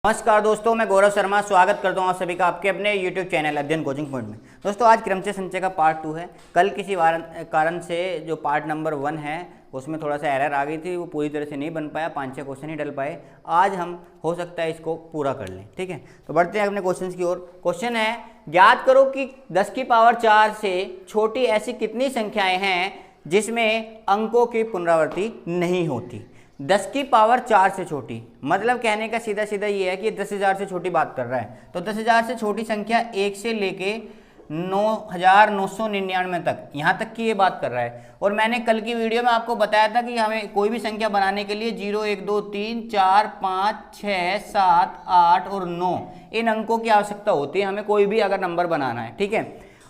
नमस्कार दोस्तों, मैं गौरव शर्मा स्वागत करता हूं आप सभी का आपके अपने YouTube चैनल अध्ययन कोचिंग पॉइंट में। दोस्तों आज क्रमचय संचय का पार्ट 2 है। कल किसी कारण से जो पार्ट नंबर 1 है उसमें थोड़ा सा एरर आ गई थी, वो पूरी तरह से नहीं बन पाया, 5-6 क्वेश्चन ही डल पाए। आज हम हो सकता है इसको पूरा कर लें। ठीक है, तो बढ़ते हैं अपने क्वेश्चन की ओर। क्वेश्चन है, ज्ञात करो कि 10 की पावर 4 से छोटी ऐसी कितनी संख्याएं हैं जिसमें अंकों की पुनरावृत्ति नहीं होती। 10 की पावर 4 से छोटी, मतलब कहने का सीधा सीधा ये है कि 10,000 से छोटी बात कर रहा है। तो 10,000 से छोटी संख्या 1 से लेके 9,999 तक, यहाँ तक की ये बात कर रहा है। और मैंने कल की वीडियो में आपको बताया था कि हमें कोई भी संख्या बनाने के लिए 0, 1, 2, 3, 4, 5, 6, 7, 8 और 9 इन अंकों की आवश्यकता होती है हमें कोई भी अगर नंबर बनाना है। ठीक है,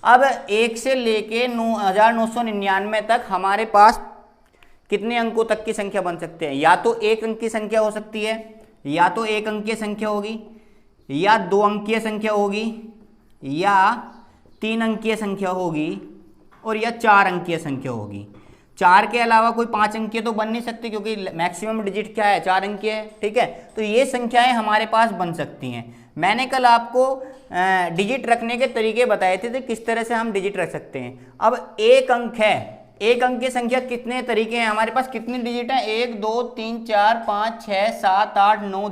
अब 1 से लेके 9,999 तक हमारे पास कितने अंकों तक की संख्या बन सकते हैं। या तो 1 अंक की संख्या हो सकती है, या तो 1 अंकीय संख्या होगी, या 2 अंकीय संख्या होगी, या 3 अंकीय संख्या होगी, और या 4 अंकीय संख्या होगी। 4 के अलावा कोई 5 अंकीय तो बन नहीं सकती, क्योंकि मैक्सिमम डिजिट क्या है, 4 अंकीय है। ठीक है, तो ये संख्याएं हमारे पास बन सकती हैं। मैंने कल आपको डिजिट रखने के तरीके बताए थे, तो किस तरह से हम डिजिट रख सकते हैं। अब 1 अंक है, 1 अंक की संख्या कितने तरीके हैं हमारे पास, कितने डिजिट हैं, 1, 2, 3, 4, 5, 6, 7, 8, 9,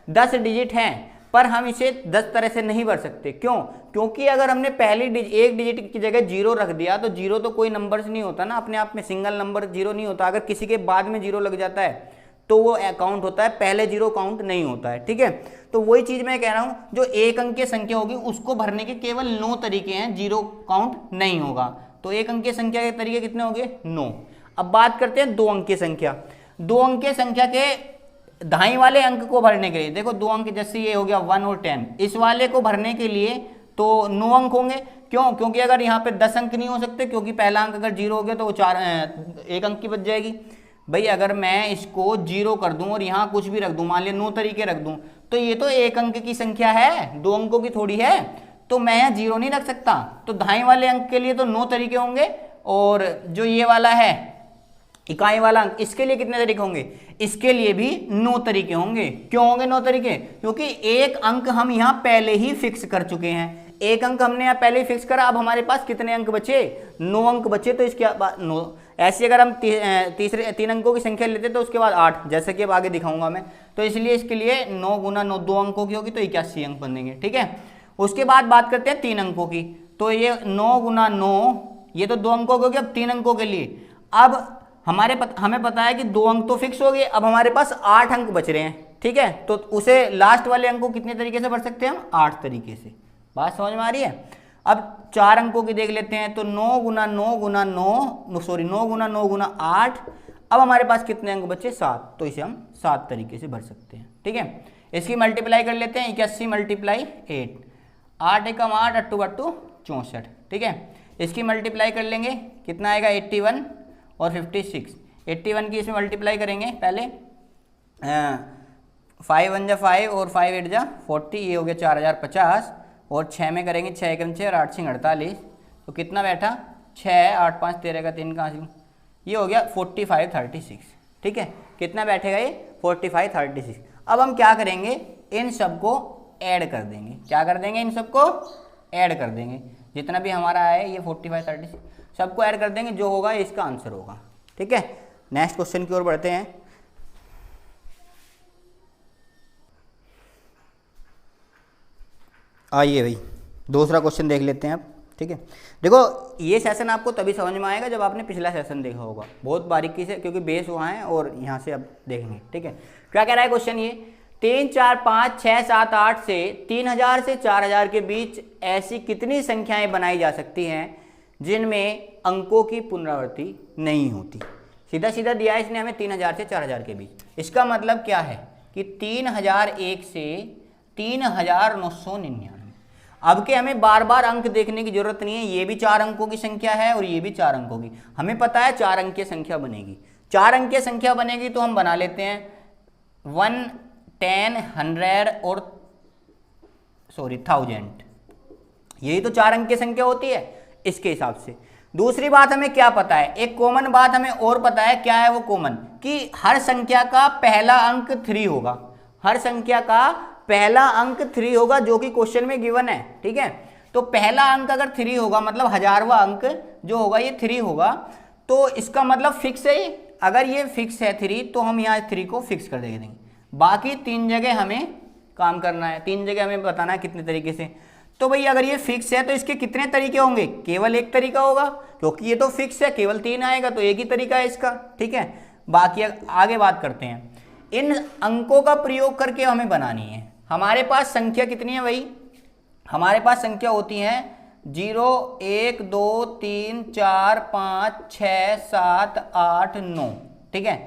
10 डिजिट हैं। पर हम इसे 10 तरह से नहीं भर सकते। क्यों? क्योंकि अगर हमने पहली एक डिजिट की जगह 0 रख दिया तो 0 तो कोई नंबर से नहीं होता ना, अपने आप में सिंगल नंबर 0 नहीं होता। अगर किसी के बाद में 0 लग जाता है तो वो काउंट होता है, पहले 0 काउंट नहीं होता है। ठीक है, तो वही चीज मैं कह रहा हूं, जो 1 अंक की संख्या होगी उसको भरने के केवल 9 तरीके हैं, 0 काउंट नहीं होगा। तो 1 अंक की संख्या के तरीके कितने होंगे, 9। अब बात करते हैं 2 अंक की संख्या। 2 अंक की संख्या के दाईं वाले अंक को भरने के लिए, देखो 2 अंक जैसे ये हो गया 1 और 10, इस वाले को भरने के लिए तो 9 अंक होंगे। क्यों? क्योंकि अगर यहाँ पे 10 अंक नहीं हो सकते, क्योंकि पहला अंक अगर 0 हो गया तो वो 1 अंक की बच जाएगी। भाई अगर मैं इसको 0 कर दूं और यहाँ कुछ भी रख दूं, मान लिया 9 तरीके रख दूं, तो ये तो 1 अंक की संख्या है, 2 अंकों की थोड़ी है, तो मैं यहाँ 0 नहीं रख सकता। तो दाएं वाले अंक के लिए तो 9 तरीके होंगे, और जो ये वाला है इकाई वाला अंक, इसके लिए कितने तरीके होंगे, इसके लिए भी 9 तरीके होंगे। क्यों होंगे 9 तरीके? क्योंकि 1 अंक हम यहाँ पहले ही फिक्स कर चुके हैं। 1 अंक हमने यहाँ पहले ही फिक्स करा। अब हमारे पास कितने अंक बचे, 9 अंक बचे। तो इसके बाद 9, ऐसे अगर हम 3 अंकों की संख्या लेते तो उसके बाद 8, जैसे कि अब आगे दिखाऊंगा मैं। तो इसलिए इसके लिए 9 गुना 9 2 अंकों की होगी, तो 81 अंक बनेंगे। ठीक है, उसके बाद बात करते हैं 3 अंकों की। तो ये 9 गुना 9, ये तो 2 अंकों की होगी। अब 3 अंकों के लिए अब हमें पता है कि 2 अंक तो फिक्स हो गए, अब हमारे पास 8 अंक बच रहे हैं। ठीक है, तो उसे लास्ट वाले अंक को कितने तरीके से भर सकते हैं हम, 8 तरीके से। बात समझ में आ रही है? अब 4 अंकों की देख लेते हैं। तो 9 गुना 9 गुना 9 गुना 9 गुना 8। अब हमारे पास कितने अंक बचे, 7, तो इसे हम 7 तरीके से भर सकते हैं। ठीक है, इसकी मल्टीप्लाई कर लेते हैं, 81 मल्टीप्लाई 8, 8 एकम 8, 8 बट्टू 64। ठीक है, इसकी मल्टीप्लाई कर लेंगे, कितना आएगा 81 और 56। 81 की इसमें मल्टीप्लाई करेंगे पहले, 5 1 जा 5 और 5 8 जा 40, ये हो गया 4050। और 6 में करेंगे, 6 एकम 6 और 8 6 48, तो कितना बैठा, 6 8 5 13 का 3 कहाँ से, ये हो गया 45 36। ठीक है, कितना बैठेगा ये, 45 36। अब हम क्या करेंगे, इन सबको ऐड कर देंगे। क्या कर देंगे, इन सबको ऐड कर देंगे। जितना भी हमारा है ये 45 36 सबको ऐड कर देंगे, जो होगा इसका आंसर होगा। ठीक है, नेक्स्ट क्वेश्चन की ओर बढ़ते हैं। आइए भाई दूसरा क्वेश्चन देख लेते हैं अब। ठीक है, देखो ये सेशन आपको तभी समझ में आएगा जब आपने पिछला सेशन देखा होगा बहुत बारीकी से, क्योंकि बेस वहाँ है और यहाँ से अब देखेंगे। ठीक है, क्या कह रहा है क्वेश्चन, ये 3 4 5 6 7 8 से 3000 से 4000 के बीच ऐसी कितनी संख्याएं बनाई जा सकती हैं जिनमें अंकों की पुनरावृत्ति नहीं होती। सीधा सीधा दिया है इसने हमें 3000 से 4000 के बीच। इसका मतलब क्या है कि 3001 से 3999। अब के हमें बार बार अंक देखने की जरूरत नहीं है, ये भी 4 अंकों की संख्या है और ये भी 4 अंकों की। हमें पता है 4 अंकीय संख्या बनेगी। 4 अंकीय संख्या बनेगी तो हम बना लेते हैं 1 10 100 और 1000। यही तो 4 अंकीय संख्या होती है इसके हिसाब से। दूसरी बात हमें क्या पता है, एक कॉमन बात हमें और पता है। क्या है वो कॉमन, कि हर संख्या का पहला अंक 3 होगा। हर संख्या का पहला अंक 3 होगा जो कि क्वेश्चन में गिवन है, ठीक है। तो पहला अंक अगर 3 होगा मतलब 1000वां अंक जो होगा ये 3 होगा, तो इसका मतलब फिक्स है। अगर ये फिक्स है 3 तो हम यहाँ 3 को फिक्स कर देंगे। बाकी 3 जगह हमें काम करना है, 3 जगह हमें बताना है कितने तरीके से। तो भाई अगर ये फिक्स है तो इसके कितने तरीके होंगे? केवल एक तरीका होगा, क्योंकि ये तो फिक्स है, केवल 3 आएगा तो एक ही तरीका है इसका, ठीक है। बाकी आगे बात करते हैं। इन अंकों का प्रयोग करके हमें बनानी है। हमारे पास संख्या कितनी है भाई? हमारे पास संख्या होती है 0 1 2 3 4 5 6 7 8 9, ठीक है।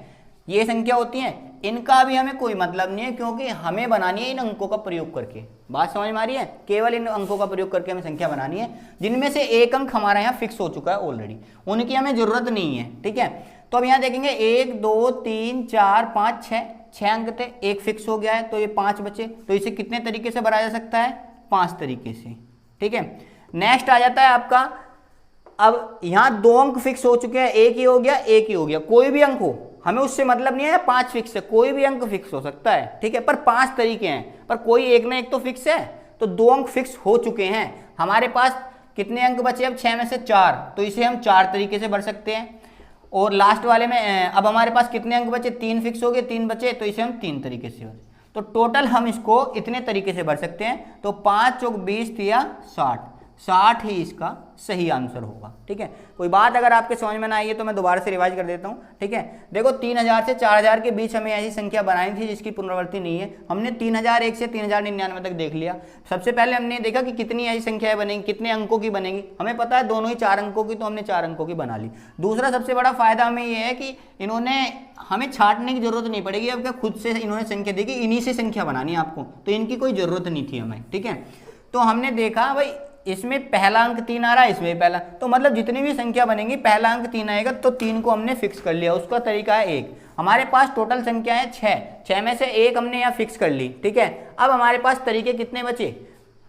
ये संख्या होती हैं। इनका अभी हमें कोई मतलब नहीं है, क्योंकि हमें बनानी है इन अंकों का प्रयोग करके। बात समझ में आ रही है? केवल इन अंकों का प्रयोग करके हमें संख्या बनानी है, जिनमें से एक अंक हमारा यहाँ फिक्स हो चुका है ऑलरेडी, उनकी हमें जरूरत नहीं है, ठीक है। तो अब यहाँ देखेंगे 1 2 3 4 5 6 अंक थे, एक फिक्स हो गया है तो ये 5 बचे। तो इसे कितने तरीके से भरा जा सकता है? 5 तरीके से, ठीक है। नेक्स्ट आ जाता है आपका, अब यहाँ 2 अंक फिक्स हो चुके हैं, एक ही हो गया, एक ही हो गया, कोई भी अंक हो, हमें उससे मतलब नहीं है। 5 फिक्स है, कोई भी अंक फिक्स हो सकता है, ठीक है। पर 5 तरीके हैं, पर कोई एक ना एक तो फिक्स है। तो 2 अंक फिक्स हो चुके हैं। हमारे पास कितने अंक बचे अब? 6 में से 4, तो इसे हम 4 तरीके से भर सकते हैं। और लास्ट वाले में अब हमारे पास कितने अंक बचे? 3 फिक्स हो गए, 3 बचे, तो इसे हम 3 तरीके से भर। तो टोटल हम इसको इतने तरीके से भर सकते हैं। तो 5 चौक 20 या 60 ही इसका सही आंसर होगा, ठीक है। कोई बात अगर आपके समझ में ना आई है तो मैं दोबारा से रिवाइज कर देता हूँ, ठीक है। देखो 3000 से 4000 के बीच हमें ऐसी संख्या बनानी थी जिसकी पुनरावृत्ति नहीं है। हमने 3001 से 3099 तक देख लिया। सबसे पहले हमने देखा कि कितनी ऐसी संख्याएं बनेंगी, कितने अंकों की बनेंगी। हमें पता है दोनों ही 4 अंकों की, तो हमने 4 अंकों की बना ली। दूसरा सबसे बड़ा फायदा हमें यह है कि इन्होंने हमें छांटने की जरूरत नहीं पड़ेगी। अब क्या खुद से इन्होंने संख्या दी कि इन्हीं से संख्या बनानी है आपको, तो इनकी कोई जरूरत नहीं थी हमें, ठीक है। तो हमने देखा भाई इसमें पहला अंक 3 आ रहा है, इसमें पहला, तो मतलब जितनी भी संख्या बनेगी पहला अंक 3 आएगा, तो 3 को हमने फिक्स कर लिया। उसका तरीका है 1। हमारे पास टोटल संख्या है 6 में से 1 हमने यहाँ फिक्स कर ली, ठीक है। अब हमारे पास तरीके कितने बचे?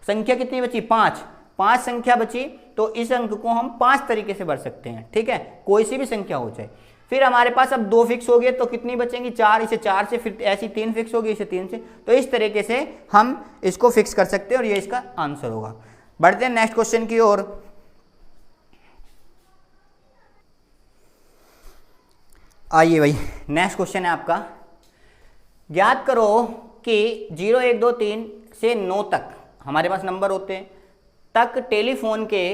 संख्या कितनी बची? 5 संख्या बची, तो इस अंक को हम 5 तरीके से भर सकते हैं, ठीक है। कोई सी भी संख्या हो जाए। फिर हमारे पास अब 2 फिक्स हो गए, तो कितनी बचेंगी? 4, इसे 4 से, फिर ऐसी 3 फिक्स होगी, इसे 3 से। तो इस तरीके से हम इसको फिक्स कर सकते हैं और ये इसका आंसर होगा। बढ़ते हैं नेक्स्ट क्वेश्चन की ओर। आइए भाई, नेक्स्ट क्वेश्चन है आपका, ज्ञात करो कि 0 1 2 3 से 9 तक हमारे पास नंबर होते हैं, तक टेलीफोन के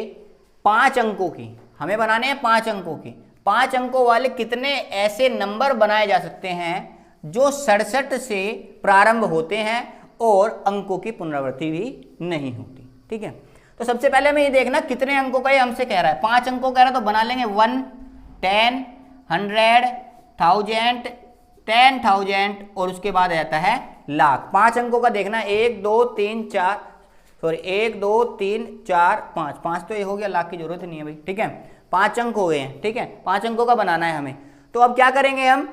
5 अंकों की हमें बनाने हैं, 5 अंकों की, 5 अंकों वाले कितने ऐसे नंबर बनाए जा सकते हैं जो 67 से प्रारंभ होते हैं और अंकों की पुनरावृत्ति भी नहीं होती, ठीक है। तो सबसे पहले हमें ये देखना कितने अंकों का ये हमसे कह रहा है। 5 अंकों कह रहा है तो बना लेंगे 1 10 100 1000 10,000 और उसके बाद आ जाता है लाख। 5 अंकों का देखना, 1 2 3 4 सॉरी 1 2 3 4 5 5 तो ये हो गया, लाख की जरूरत नहीं है भाई, ठीक है। 5 अंक हो गए हैं, ठीक है। 5 अंकों का बनाना है हमें। तो अब क्या करेंगे हम,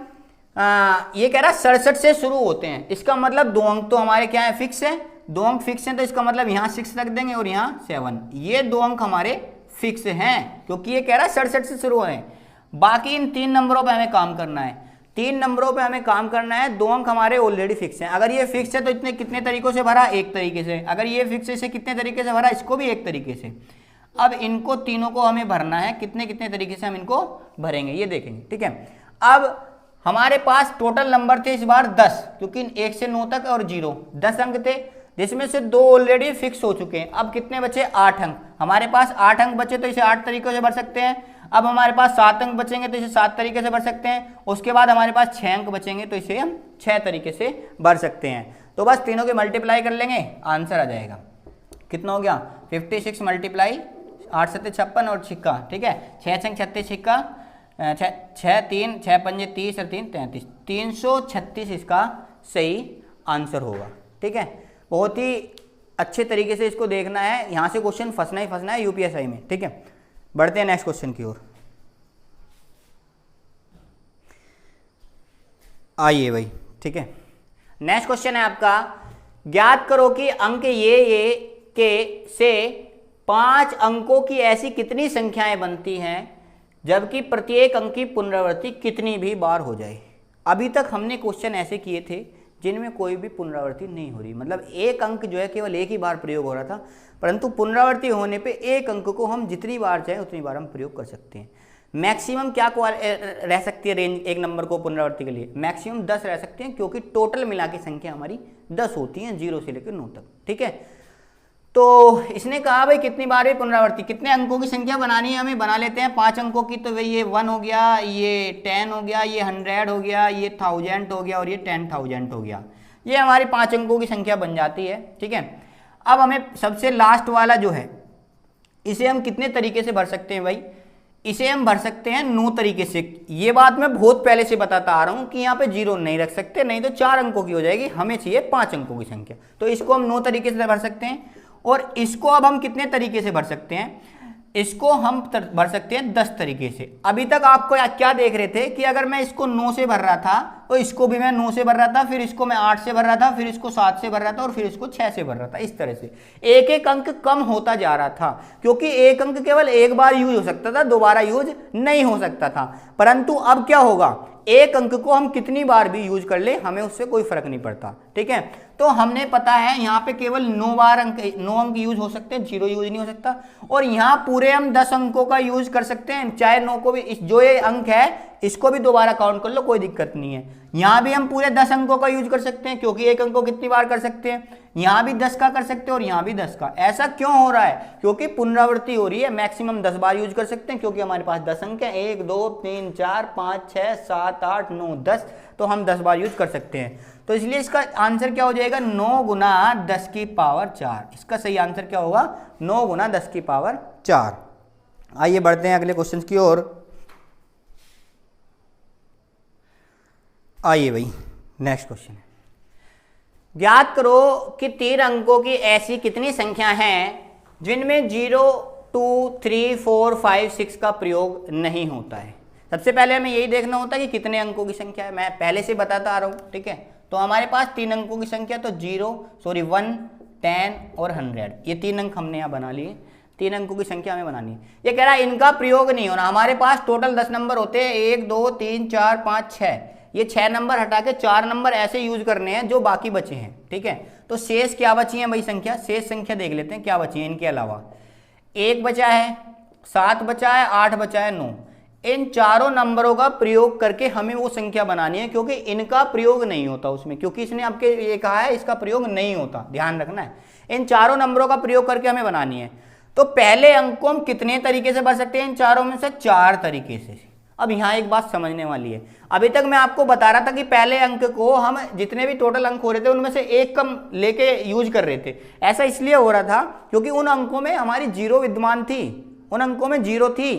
ये कह रहा है 67 से शुरू होते हैं, इसका मतलब 2 अंक तो हमारे क्या है? फिक्स है। 2 अंक फिक्स हैं, तो इसका मतलब यहाँ 6 रख देंगे और यहाँ 7। ये 2 अंक हमारे फिक्स हैं, क्योंकि ये कह रहा है 67 से शुरू है। बाकी इन 3 नंबरों पे हमें काम करना है। 3 नंबरों पे हमें काम करना है। 2 अंक हमारे ऑलरेडी फिक्स हैं। अगर ये फिक्स है तो इतने कितने तरीकों से भरा? एक तरीके से। अगर ये फिक्स है, इसे कितने तरीके से भरा? इसको भी एक तरीके से। अब इनको तीनों को हमें भरना है, कितने कितने तरीके से हम इनको भरेंगे ये देखेंगे, ठीक है। अब हमारे पास टोटल नंबर थे इस बार 10, क्योंकि 1 से 9 तक और 0 10 अंक थे, जिसमें से 2 ऑलरेडी फिक्स हो चुके हैं। अब कितने बचे? 8 अंक। हमारे पास 8 अंक बचे, तो इसे 8 तरीकों से भर सकते हैं। अब हमारे पास 7 अंक बचेंगे, तो इसे 7 तरीके से भर सकते हैं। उसके बाद हमारे पास 6 अंक बचेंगे, तो इसे हम 6 तरीके से भर सकते हैं। तो बस तीनों के मल्टीप्लाई कर लेंगे, आंसर आ जाएगा। कितना हो गया? 56 मल्टीप्लाई 8 7 56 और छिक्का, ठीक है। 6 6 36 छिक्का, 6 3 6 5 30 और 3 33, 336 इसका सही आंसर होगा, ठीक है। बहुत ही अच्छे तरीके से इसको देखना है, यहाँ से क्वेश्चन फंसना ही फंसना है यूपीएसआई में, ठीक है। बढ़ते हैं नेक्स्ट क्वेश्चन की ओर। आइए भाई, ठीक है। नेक्स्ट क्वेश्चन है आपका, ज्ञात करो कि अंक ये के से 5 अंकों की ऐसी कितनी संख्याएं बनती हैं जबकि प्रत्येक अंक की पुनरावृत्ति कितनी भी बार हो जाए। अभी तक हमने क्वेश्चन ऐसे किए थे जिनमें कोई भी पुनरावृत्ति नहीं हो रही, मतलब एक अंक जो है केवल एक ही बार प्रयोग हो रहा था, परंतु पुनरावृत्ति होने पे एक अंक को हम जितनी बार चाहें उतनी बार हम प्रयोग कर सकते हैं। मैक्सिमम क्या रह सकती है रेंज एक नंबर को पुनरावृत्ति के लिए? मैक्सिमम 10 रह सकते हैं, क्योंकि टोटल मिला के संख्या हमारी 10 होती है 0 से लेकर 9 तक। ठीक है, तो इसने कहा भाई कितनी बार है पुनरावृत्ति, कितने अंकों की संख्या बनानी है हमें, बना लेते हैं 5 अंकों की। तो भाई ये 1 हो गया, ये 10 हो गया, ये 100 हो गया, ये 1000 हो गया और ये 10,000 हो गया। ये हमारी 5 अंकों की संख्या बन जाती है। ठीक है, अब हमें सबसे लास्ट वाला जो है इसे हम कितने तरीके से भर सकते हैं भाई? इसे हम भर सकते हैं 9 तरीके से। ये बात मैं बहुत पहले से बताता आ रहा हूं कि यहाँ पे 0 नहीं रख सकते, नहीं तो 4 अंकों की हो जाएगी, हमें चाहिए 5 अंकों की संख्या। तो इसको हम 9 तरीके से भर सकते हैं। और इसको अब हम कितने तरीके से भर सकते हैं? इसको हम भर सकते हैं 10 तरीके से। अभी तक आपको क्या देख रहे थे कि अगर मैं इसको 9 से भर रहा था तो इसको भी मैं 9 से भर रहा था, फिर इसको मैं 8 से भर रहा था, फिर इसको 7 से भर रहा था और फिर इसको 6 से भर रहा था। इस तरह से एक एक अंक कम होता जा रहा था, क्योंकि एक अंक केवल एक बार यूज हो सकता था, दोबारा यूज नहीं हो सकता था। परंतु अब क्या होगा, एक अंक को हम कितनी बार भी यूज कर ले हमें उससे कोई फर्क नहीं पड़ता। ठीक है, तो हमने पता है यहाँ पे केवल 9 अंक यूज हो सकते हैं, 0 यूज नहीं हो सकता। और यहाँ पूरे हम 10 अंकों का यूज कर सकते हैं, चाहे 9 को भी, जो ये अंक है इसको भी दोबारा काउंट कर लो, कोई दिक्कत नहीं है। यहाँ भी हम पूरे 10 अंकों का यूज कर सकते हैं, क्योंकि एक अंक को कितनी बार कर सकते हैं, यहाँ भी 10 का कर सकते हैं और यहाँ भी 10 का। ऐसा क्यों हो रहा है? क्योंकि पुनरावृत्ति हो रही है, मैक्सिमम 10 बार यूज कर सकते हैं, क्योंकि हमारे पास 10 अंक है, 1 2 3 4 5 6 7 8 9 10, तो हम 10 बार यूज कर सकते हैं। तो इसलिए इसका आंसर क्या हो जाएगा? 9 गुना 10 की पावर 4। इसका सही आंसर क्या होगा? 9 गुना 10 की पावर 4। आइए बढ़ते हैं अगले क्वेश्चन की ओर। आइए भाई, नेक्स्ट क्वेश्चन है, ज्ञात करो कि 3 अंकों की ऐसी कितनी संख्या हैं जिनमें 0 2 3 4 5 6 का प्रयोग नहीं होता है। सबसे पहले हमें यही देखना होता है कि कितने अंकों की संख्या है, मैं पहले से बताता आ रहा हूँ। ठीक है, तो हमारे पास 3 अंकों की संख्या, तो 1 10 और 100, ये 3 अंक हमने यहाँ बना लिए। 3 अंकों की संख्या हमें बनानी है। ये कह रहा है इनका प्रयोग नहीं होना। हमारे पास टोटल 10 नंबर होते हैं, 1 2 3 4 5 6, ये 6 नंबर हटा के 4 नंबर ऐसे यूज करने हैं जो बाकी बचे हैं। ठीक है, तो शेष क्या बची है भाई संख्या? शेष संख्या देख लेते हैं क्या बची है इनके अलावा। 1 बचा है, 7 बचा है, 8 बचा है, 9। इन चारों नंबरों का प्रयोग करके हमें वो संख्या बनानी है, क्योंकि इनका प्रयोग नहीं होता उसमें, क्योंकि इसने आपके ये कहा है इसका प्रयोग नहीं होता, ध्यान रखना है। इन चारों नंबरों का प्रयोग करके हमें बनानी है। तो पहले अंक को हम कितने तरीके से भर सकते हैं? इन चारों में से 4 तरीके से। अब यहाँ एक बात समझने वाली है, अभी तक मैं आपको बता रहा था कि पहले अंक को हम जितने भी टोटल अंक हो रहे थे उनमें से एक कम लेके यूज कर रहे थे। ऐसा इसलिए हो रहा था क्योंकि उन अंकों में हमारी 0 विद्यमान थी, उन अंकों में 0 थी,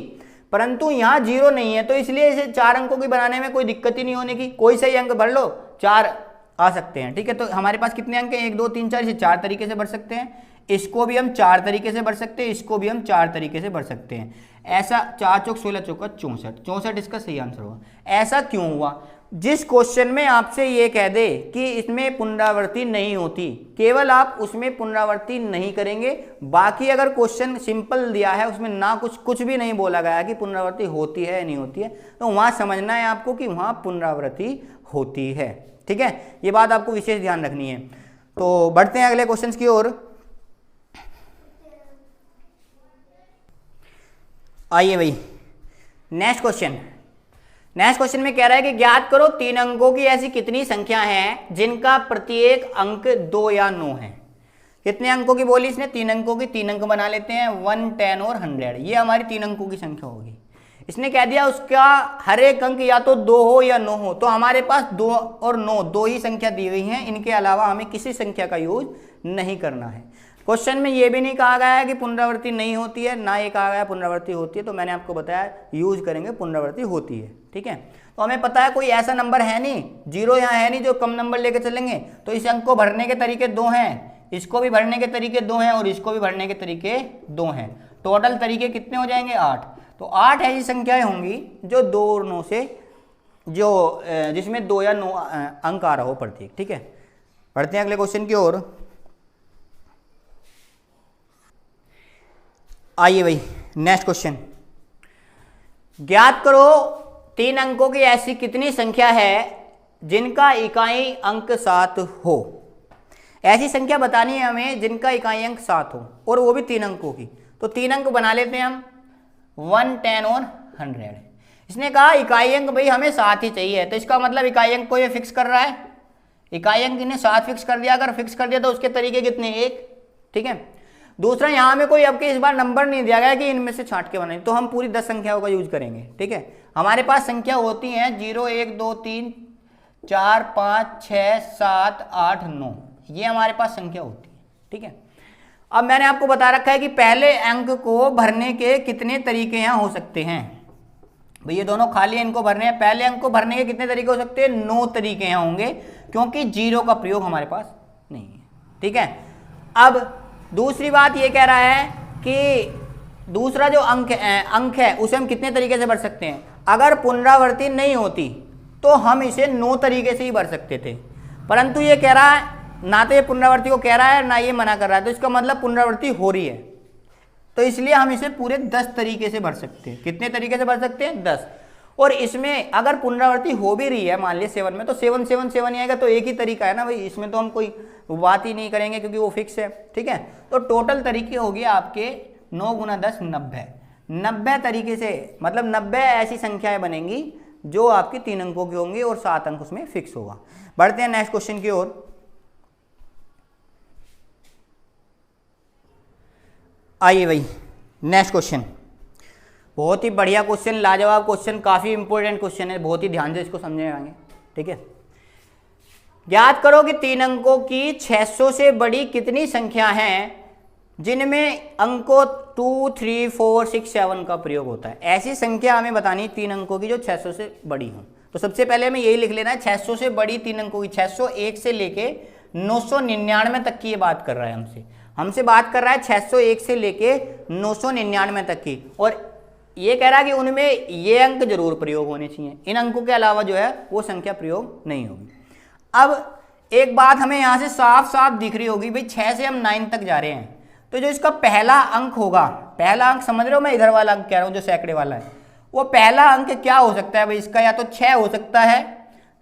परंतु यहाँ 0 नहीं है, तो इसलिए इसे 4 अंकों की बनाने में कोई दिक्कत ही नहीं होने की। कोई सही अंक भर लो, 4 आ सकते हैं। ठीक है, तो हमारे पास कितने अंक हैं? 1 2 3 4, इसे 4 तरीके से भर सकते हैं। इसको भी हम 4 तरीके से भर सकते हैं, इसको भी हम 4 तरीके से भर सकते हैं। ऐसा 4 चौक 16 चौका 64, 64 इसका सही आंसर होगा। ऐसा क्यों हुआ? जिस क्वेश्चन में आपसे ये कह दे कि इसमें पुनरावृत्ति नहीं होती, केवल आप उसमें पुनरावृत्ति नहीं करेंगे, बाकी अगर क्वेश्चन सिंपल दिया है उसमें ना कुछ भी नहीं बोला गया कि पुनरावृत्ति होती है या नहीं होती है, तो वहां समझना है आपको कि वहां पुनरावृत्ति होती है। ठीक है, ये बात आपको विशेष ध्यान रखनी है। तो बढ़ते हैं अगले क्वेश्चन की ओर। आइए भाई, नेक्स्ट क्वेश्चन में कह रहा है कि ज्ञात करो 3 अंकों की ऐसी कितनी संख्या हैं जिनका प्रत्येक अंक 2 या 9 है। कितने अंकों की बोली इसने? 3 अंकों की। 3 अंक बना लेते हैं, 1 10 और 100, ये हमारी 3 अंकों की संख्या होगी। इसने कह दिया उसका हर एक अंक या तो 2 हो या 9 हो, तो हमारे पास 2 और 9 दो ही संख्या दी हुई हैं, इनके अलावा हमें किसी संख्या का यूज नहीं करना है। क्वेश्चन में ये भी नहीं कहा गया है कि पुनरावृत्ति नहीं होती है, ना ये कहा गया है पुनरावृत्ति होती है, तो मैंने आपको बताया यूज करेंगे पुनरावृत्ति होती है। ठीक है, तो हमें पता है कोई ऐसा नंबर है नहीं, 0 यहाँ है नहीं जो कम नंबर लेके चलेंगे, तो इस अंक को भरने के तरीके 2 हैं, इसको भी भरने के तरीके 2 हैं और इसको भी भरने के तरीके 2 हैं। टोटल तरीके कितने हो जाएंगे? 8। तो 8 ऐसी संख्याएं होंगी जो 2 और 9 से जिसमें 2 या 9 अंक आ रहा हो प्रत्येक। ठीक है, पढ़ते हैं अगले क्वेश्चन की ओर। आइए भाई, नेक्स्ट क्वेश्चन, ज्ञात करो 3 अंकों की ऐसी कितनी संख्या है जिनका इकाई अंक 7 हो। ऐसी संख्या बतानी है हमें जिनका इकाई अंक 7 हो और वो भी 3 अंकों की। तो 3 अंक बना लेते हैं हम, 1, 10 और 100। इसने कहा इकाई अंक भाई हमें 7 ही चाहिए, तो इसका मतलब इकाई अंक को ये फिक्स कर रहा है। इकाई अंक इन्हें 7 फिक्स कर दिया। अगर फिक्स कर दिया तो उसके तरीके कितने, 1। ठीक है। दूसरा, यहाँ में कोई आपके इस बार नंबर नहीं दिया गया कि इनमें से छांट के बनाए, तो हम पूरी 10 संख्याओं का यूज करेंगे। ठीक है। हमारे पास संख्या होती है 0, 1, 2, 3, 4, 5, 6, 7, 8, 9, ये हमारे पास संख्या होती है। ठीक है। अब मैंने आपको बता रखा है कि पहले अंक को भरने के कितने तरीके यहाँ हो सकते हैं। भाई ये दोनों खाली है, इनको भरने हैं। पहले अंक को भरने के कितने तरीके हो सकते हैं, 9 तरीके यहाँ होंगे, क्योंकि 0 का प्रयोग हमारे पास नहीं है। ठीक है। अब दूसरी बात ये कह रहा है कि दूसरा जो अंक है उसे हम कितने तरीके से भर सकते हैं। अगर पुनरावृत्ति नहीं होती तो हम इसे 9 तरीके से ही भर सकते थे, परंतु ये कह रहा है ना तो ये पुनरावृत्ति को कह रहा है ना ये मना कर रहा है, तो इसका मतलब पुनरावृत्ति हो रही है, तो इसलिए हम इसे पूरे 10 तरीके से भर सकते हैं। कितने तरीके से भर सकते हैं, 10। और इसमें अगर पुनरावृत्ति हो भी रही है मान लीजिए 7 में, तो 7 7 7 ही आएगा, तो एक ही तरीका है ना भाई, इसमें तो हम कोई बात ही नहीं करेंगे क्योंकि वो फिक्स है। ठीक है। तो टोटल तरीके हो गए आपके 9 × 10 90। 90 तरीके से, मतलब 90 ऐसी संख्याएं बनेंगी जो आपकी 3 अंकों की होंगी और 7 अंक उसमें फिक्स होगा। बढ़ते हैं नेक्स्ट क्वेश्चन की ओर। आइए भाई नेक्स्ट क्वेश्चन, बहुत ही बढ़िया क्वेश्चन, लाजवाब क्वेश्चन, काफी इंपॉर्टेंट क्वेश्चन है, बहुत ही ध्यान से इसको समझेंगे। ठीक है। ज्ञात करो कि 3 अंकों की 600 से बड़ी कितनी संख्या हैं जिनमें अंकों 2, 3, 4, 6, 7 का प्रयोग होता है। ऐसी संख्या हमें बतानी 3 अंकों की जो 600 से बड़ी हो। तो सबसे पहले हमें यही लिख लेना है, 600 से बड़ी 3 अंकों की। 601 से लेके 999 तक की ये बात कर रहा है हमसे बात कर रहा है 601 से लेके 999 तक की, और ये कह रहा है कि उनमें ये अंक जरूर प्रयोग होने चाहिए, इन अंकों के अलावा जो है वो संख्या प्रयोग नहीं होगी। अब एक बात हमें यहाँ से साफ साफ दिख रही होगी भाई, 6 से हम 9 तक जा रहे हैं, तो जो इसका पहला अंक होगा, पहला अंक समझ रहे हो, मैं इधर वाला अंक कह रहा हूँ जो सैकड़े वाला है, वो पहला अंक क्या हो सकता है भाई इसका, या तो 6 हो सकता है,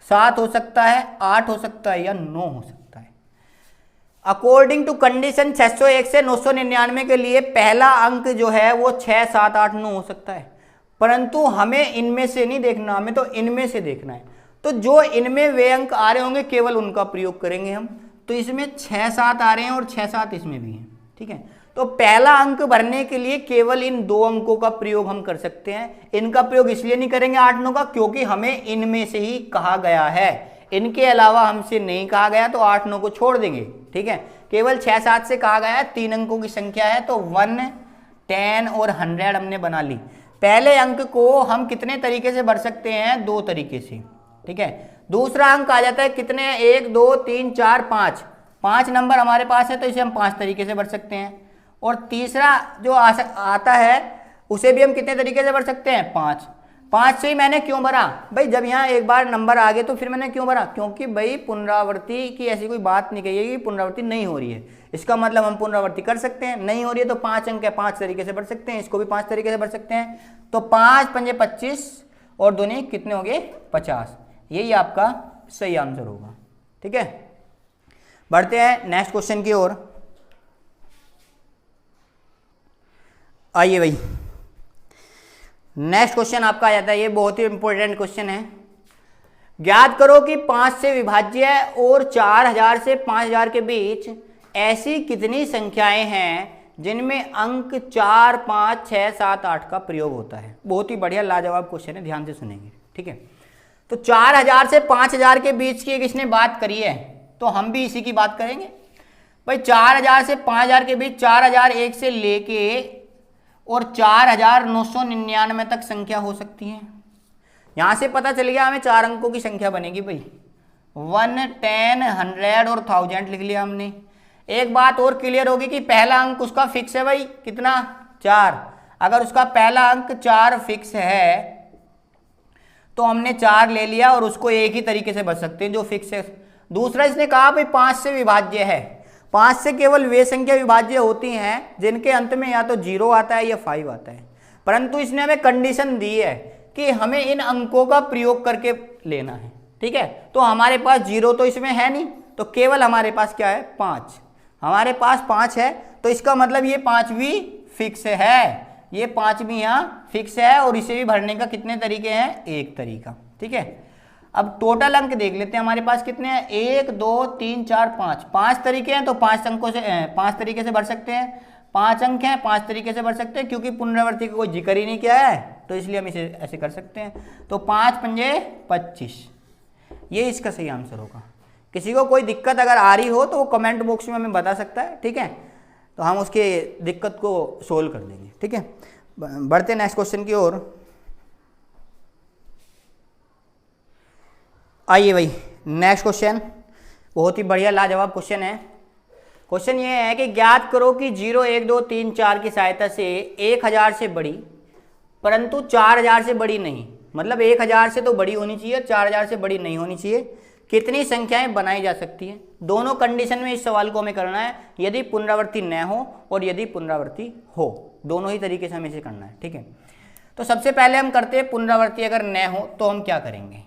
7 हो सकता है, 8 हो सकता है, या 9 हो सकता है। अकॉर्डिंग टू कंडीशन 601 से 999 के लिए पहला अंक जो है वो 6, 7, 8, 9 हो सकता है, परंतु हमें इनमें से नहीं देखना, हमें तो इनमें से देखना है। तो जो इनमें वे अंक आ रहे होंगे केवल उनका प्रयोग करेंगे हम। तो इसमें 6, 7 आ रहे हैं और 6, 7 इसमें भी हैं। ठीक है। तो पहला अंक भरने के लिए केवल इन 2 अंकों का प्रयोग हम कर सकते हैं। इनका प्रयोग इसलिए नहीं करेंगे 8, 9 का, क्योंकि हमें इनमें से ही कहा गया है, इनके अलावा हमसे नहीं कहा गया, तो 8, 9 को छोड़ देंगे। ठीक है। केवल 6, 7 से कहा गया है, 3 अंकों की संख्या है, तो 1, 10 और 100 हमने बना ली। पहले अंक को हम कितने तरीके से भर सकते हैं, 2 तरीके से। ठीक है। दूसरा अंक आ जाता है कितने, 1, 2, 3, 4, 5, 5 नंबर हमारे पास है, तो इसे हम 5 तरीके से भर सकते हैं। और तीसरा जो आता है उसे भी हम कितने तरीके से भर सकते हैं, 5। 5 से ही मैंने क्यों भरा भाई, जब यहाँ एक बार नंबर आ गए तो फिर मैंने क्यों भरा, क्योंकि भाई पुनरावृत्ति की ऐसी कोई बात नहीं कही है कि पुनरावृत्ति नहीं हो रही है, इसका मतलब हम पुनरावृत्ति कर सकते हैं। नहीं हो रही है तो 5 अंक है, 5 तरीके से भर सकते हैं, इसको भी 5 तरीके से भर सकते हैं। तो 5 पंजे 25 और दोनों कितने हो गए, 50। यही आपका सही आंसर होगा। ठीक है। बढ़ते हैं नेक्स्ट क्वेश्चन की ओर। आइए भाई नेक्स्ट क्वेश्चन आपका आ जाता है, ये बहुत ही इंपॉर्टेंट क्वेश्चन है। ज्ञात करो कि 5 से विभाज्य और 4000 से 5000 के बीच ऐसी कितनी संख्याएं हैं जिनमें अंक 4, 5, 6, 7, 8 का प्रयोग होता है। बहुत ही बढ़िया लाजवाब क्वेश्चन है, ध्यान से सुनेंगे। ठीक है। तो 4000 से 5000 के बीच की किसने बात करी है, तो हम भी इसी की बात करेंगे भाई। 4000 से 5000 के बीच 4001 से लेके और 4999 तक संख्या हो सकती है। यहां से पता चल गया हमें 4 अंकों की संख्या बनेगी भाई, 1, 10, 100 और 1000 लिख लिया हमने। एक बात और क्लियर होगी कि पहला अंक उसका फिक्स है भाई, कितना, 4। अगर उसका पहला अंक 4 फिक्स है तो हमने 4 ले लिया और उसको एक ही तरीके से भर सकते हैं जो फिक्स है। दूसरा इसने कहा भाई 5 से विभाज्य है, 5 से केवल वे संख्या विभाज्य होती हैं जिनके अंत में या तो 0 आता है या 5 आता है, परंतु इसने हमें कंडीशन दी है कि हमें इन अंकों का प्रयोग करके लेना है। ठीक है। तो हमारे पास 0 तो इसमें है नहीं, तो केवल हमारे पास क्या है 5, हमारे पास 5 है, तो इसका मतलब ये 5 भी फिक्स है, ये 5 भी यहाँ फिक्स है और इसे भी भरने का कितने तरीके हैं, एक तरीका। ठीक है, अब टोटल अंक देख लेते हैं हमारे पास कितने हैं, 1 2 3 4 5, 5 तरीके हैं, तो 5 अंकों से 5 तरीके से भर सकते हैं, 5 अंक हैं 5 तरीके से भर सकते हैं, क्योंकि पुनरावृत्ति का कोई जिक्र ही नहीं किया है तो इसलिए हम इसे ऐसे कर सकते हैं। तो 5 पंजे 25, ये इसका सही आंसर होगा। किसी को कोई दिक्कत अगर आ रही हो तो वो कमेंट बॉक्स में हमें बता सकता है, ठीक है, तो हम उसके दिक्कत को सोल्व कर देंगे। ठीक है, बढ़ते नेक्स्ट क्वेश्चन की ओर। आइए भाई, नेक्स्ट क्वेश्चन बहुत ही बढ़िया लाजवाब क्वेश्चन है। क्वेश्चन ये है कि ज्ञात करो कि 0 1 2 3 4 की सहायता से 1000 से बड़ी परंतु 4000 से बड़ी नहीं, मतलब 1000 से तो बड़ी होनी चाहिए, 4000 से बड़ी नहीं होनी चाहिए, कितनी संख्याएं बनाई जा सकती हैं। दोनों कंडीशन में इस सवाल को हमें करना है, यदि पुनरावृत्ति न हो और यदि पुनरावृत्ति हो, दोनों ही तरीके से हमें इसे करना है। ठीक है, तो सबसे पहले हम करते हैं पुनरावृत्ति अगर न हो तो हम क्या करेंगे।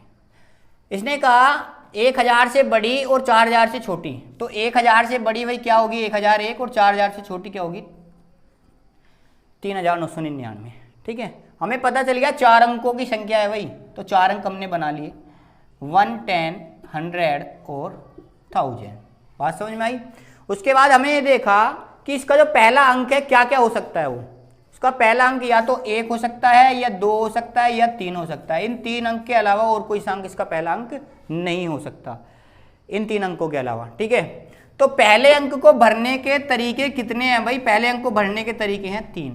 इसने कहा 1000 से बड़ी और 4000 से छोटी, तो 1000 से बड़ी भाई क्या होगी 1001 और 4000 से छोटी क्या होगी 3999। ठीक है, हमें पता चल गया 4 अंकों की संख्या है भाई, तो 4 अंक हमने बना लिए 1 10 100 और 1000। बात समझ में आई। उसके बाद हमें ये देखा कि इसका जो पहला अंक है क्या क्या हो सकता है, वो इसका पहला अंक या तो 1 हो सकता है या 2 हो सकता है या 3 हो सकता है। इन 3 अंक के अलावा और कोई अंक इसका पहला अंक नहीं हो सकता इन 3 अंकों के अलावा। ठीक है, तो पहले अंक को भरने के तरीके कितने हैं भाई, पहले अंक को भरने के तरीके हैं 3।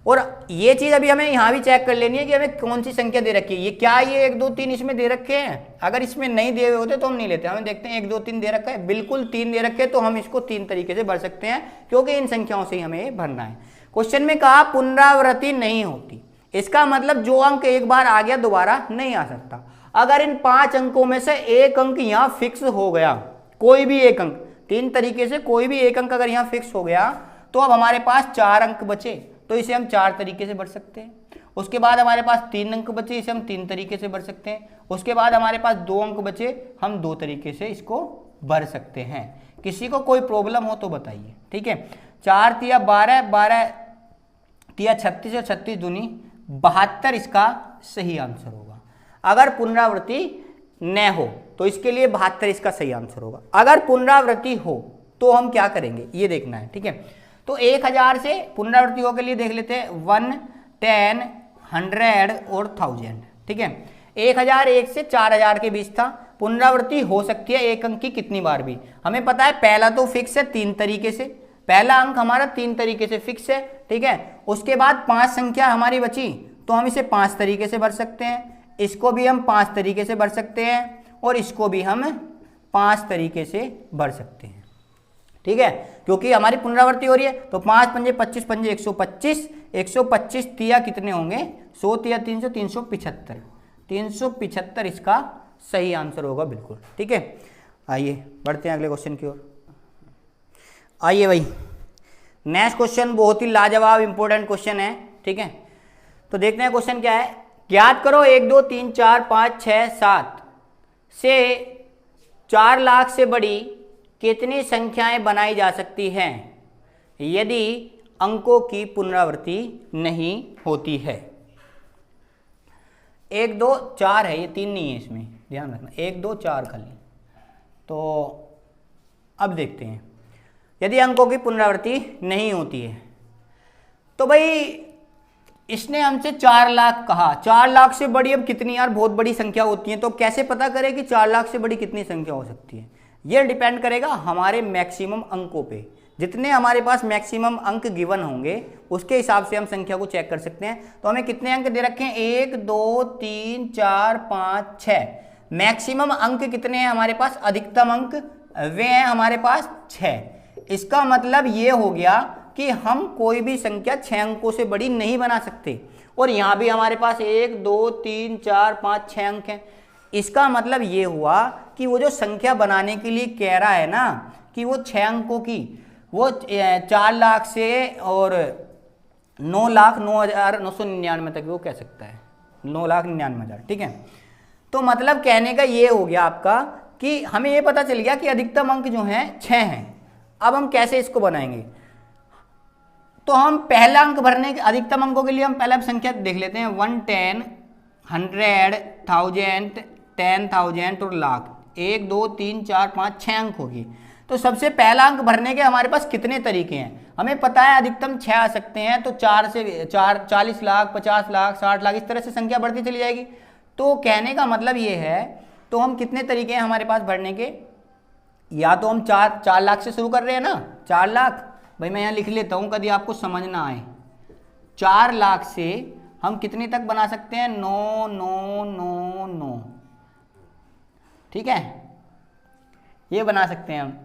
और ये चीज अभी हमें यहाँ भी चेक कर लेनी है कि हमें कौन सी संख्या दे रखी है। ये क्या ये 1 2 3 इसमें दे रखे हैं, अगर इसमें नहीं दे हुए होते तो हम नहीं लेते। हमें देखते हैं 1 2 3 दे रखा है, बिल्कुल 3 दे रखे हैं, तो हम इसको 3 तरीके से भर सकते हैं, क्योंकि इन संख्याओं से ही हमें भरना है। क्वेश्चन में कहा पुनरावृत्ति नहीं होती, इसका मतलब जो अंक एक बार आ गया दोबारा नहीं आ सकता। अगर इन 5 अंकों में से एक अंक यहाँ फिक्स हो गया, कोई भी एक अंक, 3 तरीके से कोई भी एक अंक अगर यहाँ फिक्स हो गया, तो अब हमारे पास 4 अंक बचे, तो इसे हम 4 तरीके से भर सकते हैं। उसके बाद हमारे पास 3 अंक बचे, इसे हम 3 तरीके से भर सकते हैं। उसके बाद हमारे पास 2 अंक बचे, हम 2 तरीके से इसको भर सकते हैं। किसी को कोई प्रॉब्लम हो तो बताइए। ठीक है, 4 तिया 12, 12 तिया 36 और 36 दूनी 72 इसका सही आंसर होगा। अगर पुनरावृत्ति न हो तो इसके लिए 72 इसका सही आंसर होगा। अगर पुनरावृत्ति हो तो हम क्या करेंगे ये देखना है। ठीक है, तो 1000 से पुनरावृत्ति हो के लिए देख लेते हैं 1 10 100 और 1000। ठीक है, 1001 से 4000 के बीच था, पुनरावृत्ति हो सकती है एक अंक की कितनी बार भी। हमें पता है पहला तो फिक्स है 3 तरीके से, पहला अंक हमारा 3 तरीके से फिक्स है। ठीक है, उसके बाद 5 संख्या हमारी बची, तो हम इसे 5 तरीके से भर सकते हैं, इसको भी हम 5 तरीके से भर सकते हैं और इसको भी हम 5 तरीके से भर सकते हैं। ठीक है, क्योंकि हमारी पुनरावृत्ति हो रही है, तो 5 पंजे 25 पंजे 125, 125 तिया कितने होंगे 100 तिया 300, 375, 375 इसका सही आंसर होगा बिल्कुल। ठीक है, आइए बढ़ते हैं अगले क्वेश्चन की ओर। आइए भाई, नेक्स्ट क्वेश्चन बहुत ही लाजवाब इंपॉर्टेंट क्वेश्चन है। ठीक है, तो देखते हैं क्वेश्चन क्या है। ज्ञात करो 1 2 3 4 5 6 7 से 4 लाख से बड़ी कितनी संख्याएं बनाई जा सकती हैं यदि अंकों की पुनरावृत्ति नहीं होती है। 1 2 4 है, ये 3 नहीं है, इसमें ध्यान रखना 1 2 4 खाली। तो अब देखते हैं यदि अंकों की पुनरावृत्ति नहीं होती है, तो भाई इसने हमसे 4 लाख कहा, 4 लाख से बड़ी अब कितनी यार बहुत बड़ी संख्या होती है, तो कैसे पता करें कि 4 लाख से बड़ी कितनी संख्या हो सकती है। ये डिपेंड करेगा हमारे मैक्सिमम अंकों पे, जितने हमारे पास मैक्सिमम अंक गिवन होंगे उसके हिसाब से हम संख्या को चेक कर सकते हैं। तो हमें कितने अंक दे रखे हैं 1 2 3 4 5 6, मैक्सिमम अंक कितने हैं हमारे पास, अधिकतम अंक वे हैं हमारे पास 6। इसका मतलब ये हो गया कि हम कोई भी संख्या 6 अंकों से बड़ी नहीं बना सकते। और यहाँ भी हमारे पास 1 2 3 4 5 6 अंक हैं। इसका मतलब ये हुआ कि वो जो संख्या बनाने के लिए कह रहा है ना कि वो 6 अंकों की, वो 4 लाख से और 9,09,999 तक वो कह सकता है, 9,99,000। ठीक है, तो मतलब कहने का ये हो गया आपका कि हमें ये पता चल गया कि अधिकतम अंक जो हैं 6 हैं। अब हम कैसे इसको बनाएंगे, तो हम पहला अंक भरने के अधिकतम अंकों के लिए हम पहला संख्या देख लेते हैं 1, 10, 100, 1000, 10,000 और लाख। 1, 2, 3, 4, 5, 6 अंक होगी। तो सबसे पहला अंक भरने के हमारे पास कितने तरीके हैं, हमें पता है अधिकतम 6 आ सकते हैं। तो 4 से 40 लाख, 50 लाख, 60 लाख, इस तरह से संख्या बढ़ती चली जाएगी। तो कहने का मतलब ये है, तो हम कितने तरीके हैं हमारे पास भरने के, या तो हम 4 लाख से शुरू कर रहे हैं ना, 4 लाख। भाई मैं यहाँ लिख लेता हूँ कभी आपको समझ ना आए। 4 लाख से हम कितने तक बना सकते हैं, 9, 9, 9, 9, ठीक है, ये बना सकते हैं हम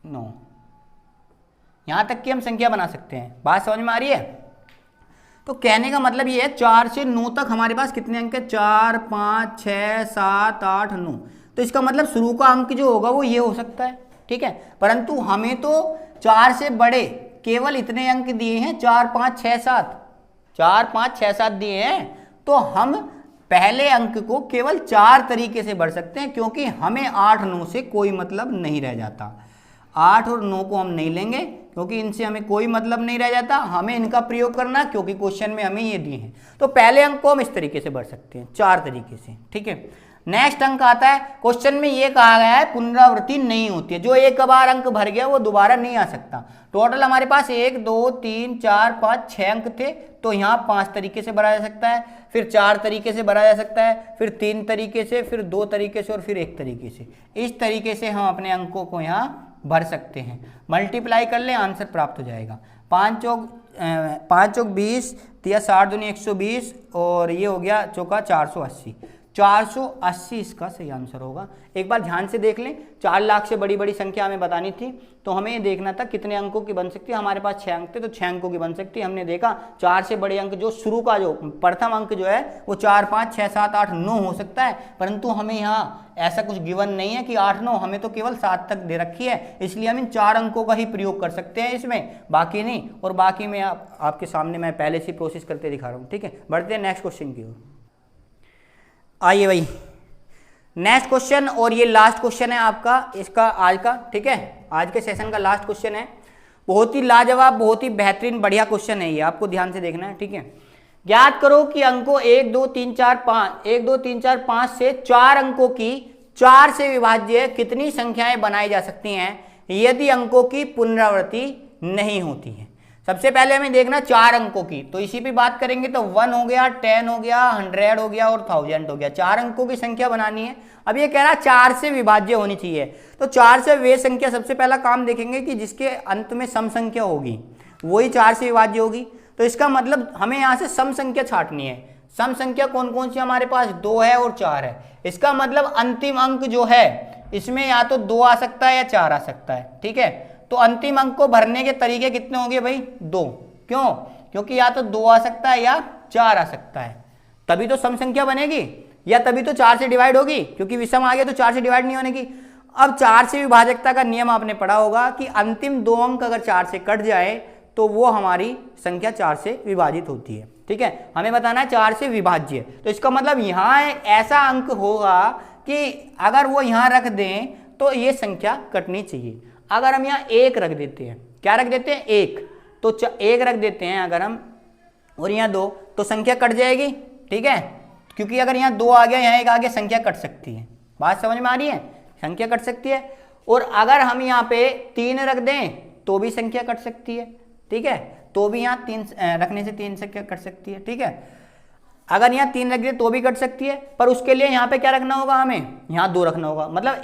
9। यहां तक की हम संख्या बना सकते हैं। बात समझ में आ रही है? तो कहने का मतलब ये है 4 से 9 तक हमारे पास कितने अंक है, 4, 5, 6, 7, 8, 9। तो इसका मतलब शुरू का अंक जो होगा वो ये हो सकता है, ठीक है। परंतु हमें तो 4 से बड़े केवल इतने अंक दिए हैं, 4, 5, 6, 7, 4, 5, 6, 7 दिए हैं। तो हम पहले अंक को केवल 4 तरीके से भर सकते हैं, क्योंकि हमें 8, 9 से कोई मतलब नहीं रह जाता। 8 और 9 को हम नहीं लेंगे, क्योंकि इनसे हमें कोई मतलब नहीं रह जाता। हमें इनका प्रयोग करना, क्योंकि क्वेश्चन में हमें ये दिए हैं। तो पहले अंक को हम इस तरीके से भर सकते हैं, 4 तरीके से, ठीक है। नेक्स्ट अंक आता है, क्वेश्चन में ये कहा गया है पुनरावृत्ति नहीं होती है। जो एक बार अंक भर गया वो दोबारा नहीं आ सकता। टोटल हमारे पास 1, 2, 3, 4, 5, 6 अंक थे। तो यहाँ 5 तरीके से भरा जा सकता है, फिर 4 तरीके से भरा जा सकता है, फिर 3 तरीके से, फिर 2 तरीके से और फिर 1 तरीके से। इस तरीके से हम अपने अंकों को यहाँ भर सकते हैं। मल्टीप्लाई कर ले, आंसर प्राप्त हो जाएगा। 5 चौक 20, 60 दूनी 120 और ये हो गया चौका 480। 480 इसका सही आंसर होगा। एक बार ध्यान से देख लें, 4 लाख से बड़ी बड़ी संख्या हमें बतानी थी, तो हमें ये देखना था कितने अंकों की बन सकती है। हमारे पास 6 अंक थे, तो 6 अंकों की बन सकती है। हमने देखा 4 से बड़े अंक जो शुरू का जो प्रथम अंक जो है वो 4, 5, 6, 7, 8, 9 हो सकता है। परंतु हमें यहाँ ऐसा कुछ गिवन नहीं है कि 8, 9, हमें तो केवल 7 तक दे रखी है। इसलिए हम इन 4 अंकों का ही प्रयोग कर सकते हैं इसमें, बाकी नहीं। और बाकी में आपके सामने मैं पहले से प्रोसेस करते दिखा रहा हूँ, ठीक है। बढ़ते हैं नेक्स्ट क्वेश्चन की ओर। आइए भाई, नेक्स्ट क्वेश्चन, और ये लास्ट क्वेश्चन है आपका इसका आज का, ठीक है। आज के सेशन का लास्ट क्वेश्चन है। बहुत ही लाजवाब, बहुत ही बेहतरीन, बढ़िया क्वेश्चन है ये, आपको ध्यान से देखना है, ठीक है। ज्ञात करो कि अंकों 1, 2, 3, 4, 5 से 4 अंकों की 4 से विभाज्य कितनी संख्याएं बनाई जा सकती हैं यदि अंकों की पुनरावृत्ति नहीं होती है। सबसे पहले हमें देखना 4 अंकों की, तो इसी पे बात करेंगे। तो 1 हो गया, 10 हो गया, 100 हो गया और 1000 हो गया। 4 अंकों की संख्या बनानी है। अब ये कह रहा है 4 से विभाज्य होनी चाहिए। तो 4 से वे संख्या, सबसे पहला काम देखेंगे कि जिसके अंत में सम संख्या होगी वही 4 से विभाज्य होगी। तो इसका मतलब हमें यहाँ से सम संख्या छांटनी है। सम संख्या कौन कौन सी हमारे पास, 2 है और 4 है। इसका मतलब अंतिम अंक जो है इसमें या तो 2 आ सकता है या 4 आ सकता है, ठीक है। तो अंतिम अंक को भरने के तरीके कितने होंगे भाई, 2। क्यों? क्योंकि या तो 2 आ सकता है या 4 आ सकता है, तभी तो सम संख्या बनेगी, या तभी तो 4 से डिवाइड होगी। क्योंकि विषम आ गया तो 4 से डिवाइड नहीं होने की। अब 4 से विभाजकता का नियम आपने पढ़ा होगा कि अंतिम 2 अंक अगर 4 से कट जाए तो वो हमारी संख्या 4 से विभाजित होती है, ठीक है। हमें बताना है 4 से विभाज्य। तो इसका मतलब यहाँ ऐसा अंक होगा कि अगर वो यहाँ रख दें तो ये संख्या कटनी चाहिए। अगर हम यहाँ 1 रख देते हैं, क्या रख देते हैं, 1, तो 1 रख देते हैं अगर हम, और यहाँ 2, तो संख्या कट जाएगी, ठीक है। क्योंकि अगर यहाँ 2 आ गया, यहाँ 1 आ गया, संख्या कट सकती है। बात समझ में आ रही है? संख्या कट सकती है। और अगर हम यहाँ पे 3 रख दें तो भी संख्या कट सकती है, ठीक है। तो भी यहाँ 3 रखने से 3 संख्या कट सकती है, ठीक है। अगर यहाँ 3 रख दे तो भी कट सकती है, पर उसके लिए यहाँ पे क्या रखना होगा, हमें यहाँ 2 रखना होगा। मतलब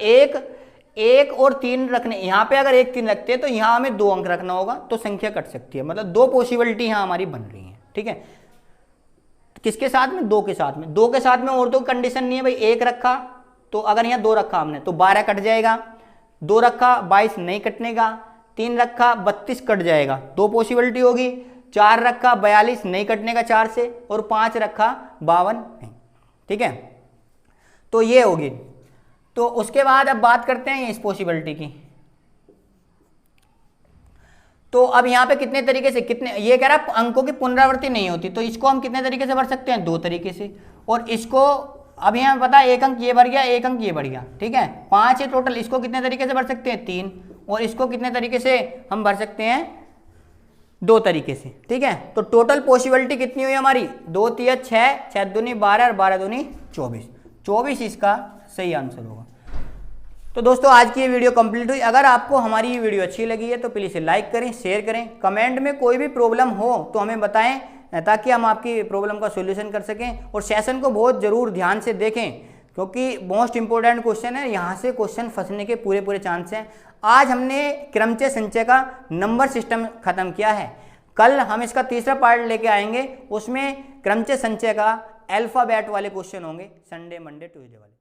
1 और 3 रखने, यहाँ पे अगर 1, 3 रखते हैं तो यहाँ हमें 2 अंक रखना होगा, तो संख्या कट सकती है। मतलब 2 पॉसिबिलिटी यहाँ हमारी बन रही है, ठीक है। किसके साथ में, 2 के साथ में। 2 के साथ में और तो कंडीशन नहीं है भाई। 1 रखा तो अगर यहाँ 2 रखा हमने तो 12 कट जाएगा, 2 रखा 22 नहीं कटने का, 3 रखा 32 कट जाएगा, 2 पॉसिबिलिटी होगी। 4 रखा 42 नहीं कटने का 4 से, और 5 रखा 52 नहीं, ठीक है। तो ये होगी। तो उसके बाद अब बात करते हैं इस पॉसिबिलिटी की। तो अब यहाँ पे कितने तरीके से, कितने, ये कह रहा है अंकों की पुनरावृत्ति नहीं होती, तो इसको हम कितने तरीके से भर सकते हैं, 2 तरीके से। और इसको अब यहाँ पता है एक अंक ये बढ़ गया, एक अंक ये बढ़ गया, ठीक है। 5 है टोटल, इसको कितने तरीके से भर सकते हैं 3, और इसको कितने तरीके से हम भर सकते हैं 2 तरीके से, ठीक है। तो टोटल पॉसिबिलिटी कितनी हुई हमारी 2 3 6, 6 दूनी 12 और 12 दूनी 24, 24 इसका सही आंसर होगा। तो दोस्तों आज की ये वीडियो कंप्लीट हुई। अगर आपको हमारी ये वीडियो अच्छी लगी है तो प्लीज़ इसे लाइक करें, शेयर करें, कमेंट में कोई भी प्रॉब्लम हो तो हमें बताएं ताकि हम आपकी प्रॉब्लम का सॉल्यूशन कर सकें। और सेशन को बहुत ज़रूर ध्यान से देखें क्योंकि मोस्ट इंपॉर्टेंट क्वेश्चन है, यहाँ से क्वेश्चन फंसने के पूरे चांस हैं। आज हमने क्रमचय संचय का नंबर सिस्टम खत्म किया है, कल हम इसका तीसरा पार्ट लेके आएंगे, उसमें क्रमचय संचय का अल्फाबेट वाले क्वेश्चन होंगे, संडे मंडे ट्यूजडे वाले।